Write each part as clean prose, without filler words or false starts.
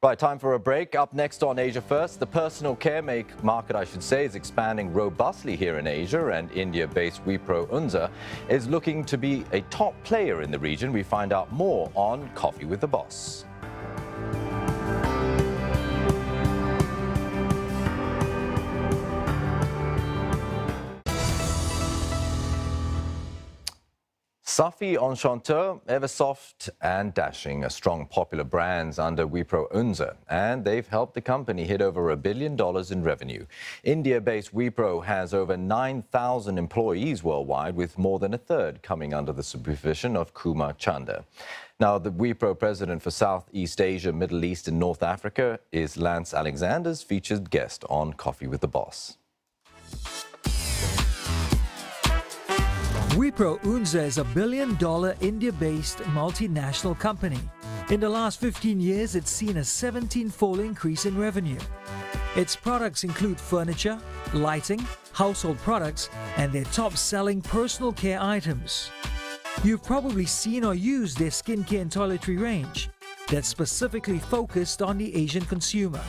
Right, time for a break. Up next on Asia First, the personal care market, is expanding robustly here in Asia, and India-based Wipro Unza is looking to be a top player in the region. We find out more on Coffee with the Boss. Safi Enchanteur, ever soft and dashing, are strong popular brands under Wipro Unza, and they've helped the company hit over $1 billion in revenue. India-based Wipro has over 9,000 employees worldwide, with more than a third coming under the supervision of Kumar Chander. Now, the Wipro president for Southeast Asia, Middle East and North Africa is Lance Alexander's featured guest on Coffee with the Boss. Wipro Unza is a billion-dollar India-based multinational company. In the last 15 years, it's seen a 17-fold increase in revenue. Its products include furniture, lighting, household products, and their top-selling personal care items. You've probably seen or used their skincare and toiletry range that's specifically focused on the Asian consumer.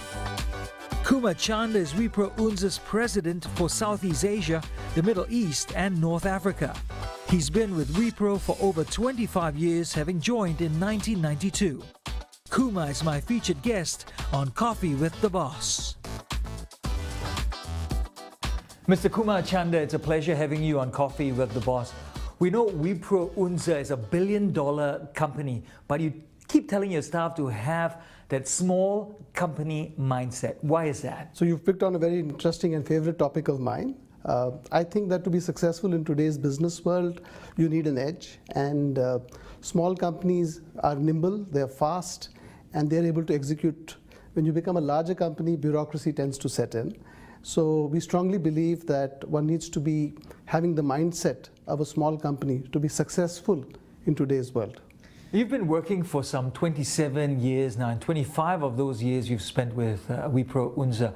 Kumar Chander is Wipro Unza's president for Southeast Asia, the Middle East and North Africa. He's been with Wipro for over 25 years, having joined in 1992. Kumar is my featured guest on Coffee with the Boss. Mr. Kumar Chander, it's a pleasure having you on Coffee with the Boss. We know Wipro Unza is a billion-dollar company, but you keep telling your staff to have that small company mindset. Why is that? So you've picked on a very interesting and favorite topic of mine. I think that to be successful in today's business world, you need an edge. And small companies are nimble, they're fast, and they're able to execute. When you become a larger company, bureaucracy tends to set in. So we strongly believe that one needs to be having the mindset of a small company to be successful in today's world. You've been working for some 27 years now, and 25 of those years you've spent with Wipro Unza.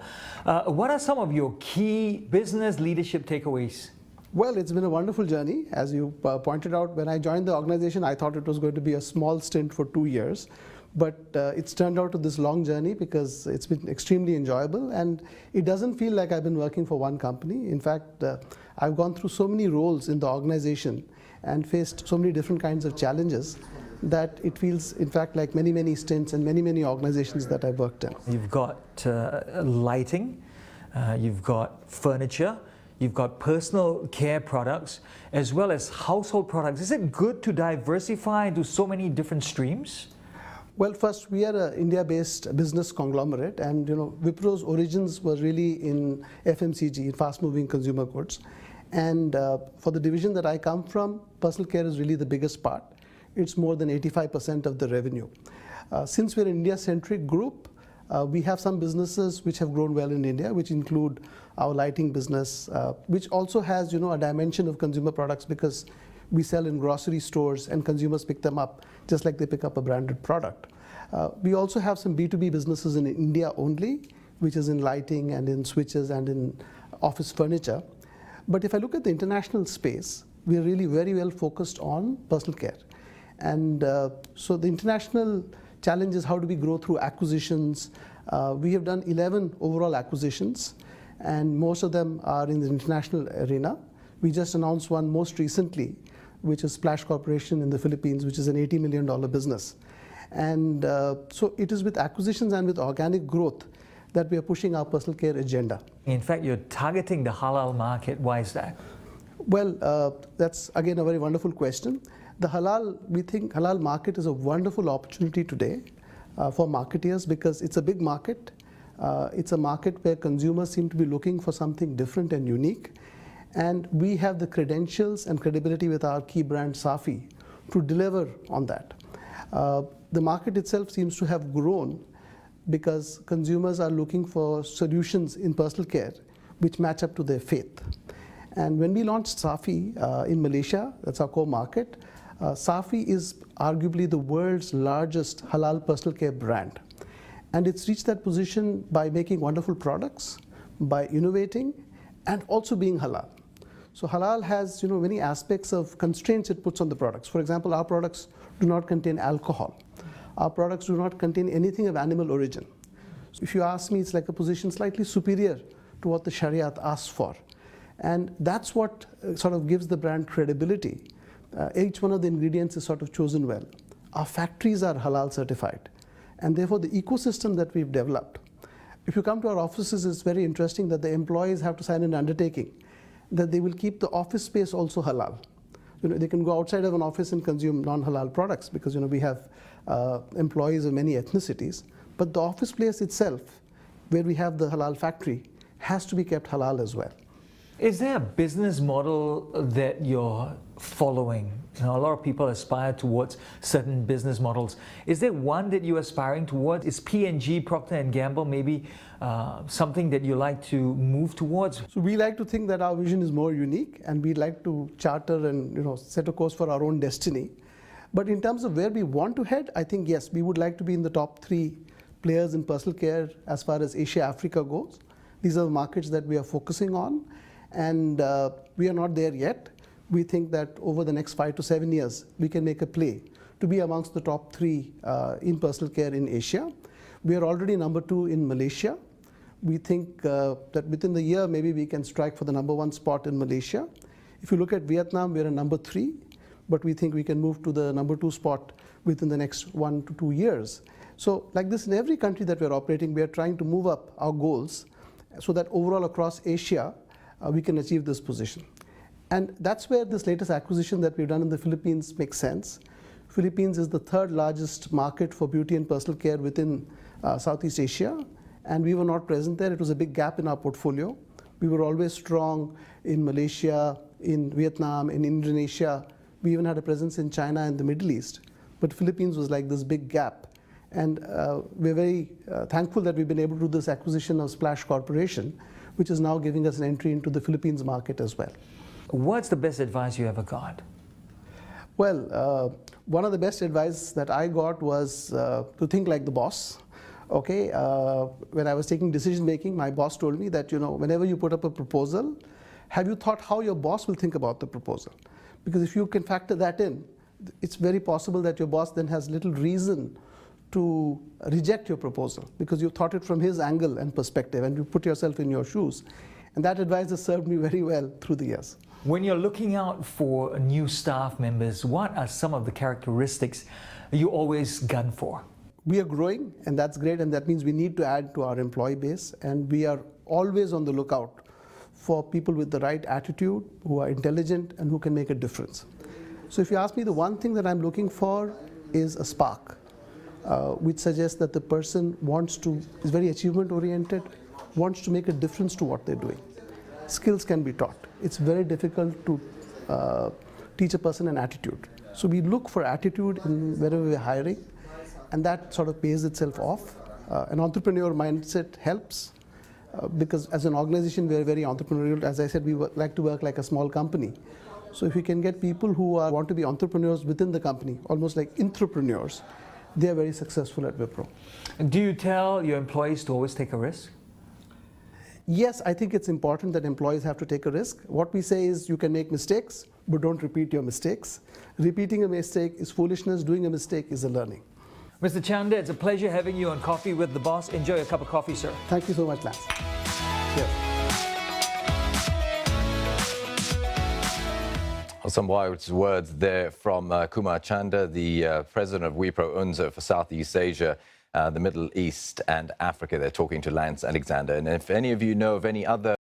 What are some of your key business leadership takeaways? Well, it's been a wonderful journey. As you pointed out, when I joined the organization, I thought it was going to be a small stint for 2 years. But it's turned out to this long journey because it's been extremely enjoyable, and it doesn't feel like I've been working for one company. In fact, I've gone through so many roles in the organization and faced so many different kinds of challenges that it feels, in fact, like many stints and many organizations that I've worked in. You've got lighting, you've got furniture, you've got personal care products, as well as household products. Is it good to diversify into so many different streams? Well, first, we are an India-based business conglomerate, and Wipro's origins were really in FMCG, in fast-moving consumer goods. And for the division that I come from, personal care is really the biggest part. It's more than 85% of the revenue. Since we're an India-centric group, we have some businesses which have grown well in India, which include our lighting business, which also has a dimension of consumer products because we sell in grocery stores and consumers pick them up just like they pick up a branded product. We also have some B2B businesses in India only, which is in lighting and in switches and in office furniture. But if I look at the international space, we're really very well focused on personal care. And so the international challenge is how do we grow through acquisitions. We have done 11 overall acquisitions, and most of them are in the international arena. We just announced one most recently, which is Splash Corporation in the Philippines, which is an $80 million business. And so it is with acquisitions and with organic growth that we are pushing our personal care agenda. In fact, you're targeting the halal market. Why is that? Well, that's again a very wonderful question. We think halal market is a wonderful opportunity today for marketeers because it's a big market. It's a market where consumers seem to be looking for something different and unique. And we have the credentials and credibility with our key brand Safi to deliver on that. The market itself seems to have grown because consumers are looking for solutions in personal care which match up to their faith. And when we launched Safi in Malaysia, that's our core market, Safi is arguably the world's largest halal personal care brand. And it's reached that position by making wonderful products, by innovating, and also being halal. So halal has many aspects of constraints it puts on the products. For example, our products do not contain alcohol. our products do not contain anything of animal origin. So if you ask me, it's like a position slightly superior to what the Shariat asks for. And that's what sort of gives the brand credibility. Each one of the ingredients is sort of chosen well. Our factories are halal certified. And therefore, the ecosystem that we've developed. If you come to our offices, it's very interesting that the employees have to sign an undertaking that they will keep the office space also halal. They can go outside of an office and consume non-halal products because we have employees of many ethnicities. But the office place itself, where we have the halal factory, has to be kept halal as well. Is there a business model that you're following? A lot of people aspire towards certain business models. Is there one that you're aspiring towards? Is P&G, Procter & Gamble, maybe something that you like to move towards? So we like to think that our vision is more unique, and we like to charter and set a course for our own destiny. But in terms of where we want to head, I think yes, we would like to be in the top 3 players in personal care as far as Asia, Africa goes. These are the markets that we are focusing on. And we are not there yet. We think that over the next 5 to 7 years, we can make a play to be amongst the top 3 in personal care in Asia. We are already number 2 in Malaysia. We think that within the year, maybe we can strike for the number 1 spot in Malaysia. If you look at Vietnam, we're a number 3, but we think we can move to the number 2 spot within the next 1 to 2 years. So like this in every country that we're operating, we are trying to move up our goals so that overall across Asia, we can achieve this position. And that's where this latest acquisition that we've done in the Philippines makes sense. Philippines is the 3rd largest market for beauty and personal care within Southeast Asia, and we were not present there. It was a big gap in our portfolio. We were always strong in Malaysia, in Vietnam, in Indonesia. We even had a presence in China and the Middle East. But Philippines was like this big gap. And we're very thankful that we've been able to do this acquisition of Splash Corporation, which is now giving us an entry into the Philippines market as well. What's the best advice you ever got? Well, one of the best advice that I got was to think like the boss. Okay, when I was taking decision making, my boss told me that whenever you put up a proposal, have you thought how your boss will think about the proposal? Because if you can factor that in, it's very possible that your boss then has little reason to reject your proposal because you thought it from his angle and perspective, and you put yourself in your shoes. And that advice has served me very well through the years. When you're looking out for new staff members, what are some of the characteristics you always gun for? We are growing, and that's great, and that means we need to add to our employee base, and we are always on the lookout for people with the right attitude, who are intelligent, and who can make a difference. So if you ask me, the one thing that I'm looking for is a spark. Which suggests that the person is very achievement oriented, wants to make a difference to what they're doing. Skills can be taught. It's very difficult to teach a person an attitude. So we look for attitude in wherever we're hiring, and that sort of pays itself off. An entrepreneur mindset helps because as an organization, we're very entrepreneurial. As I said, we like to work like a small company. So if we can get people who want to be entrepreneurs within the company, almost like entrepreneurs, they are very successful at Wipro. Do you tell your employees to always take a risk? Yes, I think it's important that employees have to take a risk. What we say is you can make mistakes, but don't repeat your mistakes. Repeating a mistake is foolishness. Doing a mistake is a learning. Mr. Chander, it's a pleasure having you on Coffee with the Boss. Enjoy a cup of coffee, sir. Thank you so much, Lance. Cheers. Some wise words there from Kumar Chander, the president of Wipro Unza for Southeast Asia, the Middle East and Africa. They're talking to Lance Alexander. And if any of you know of any other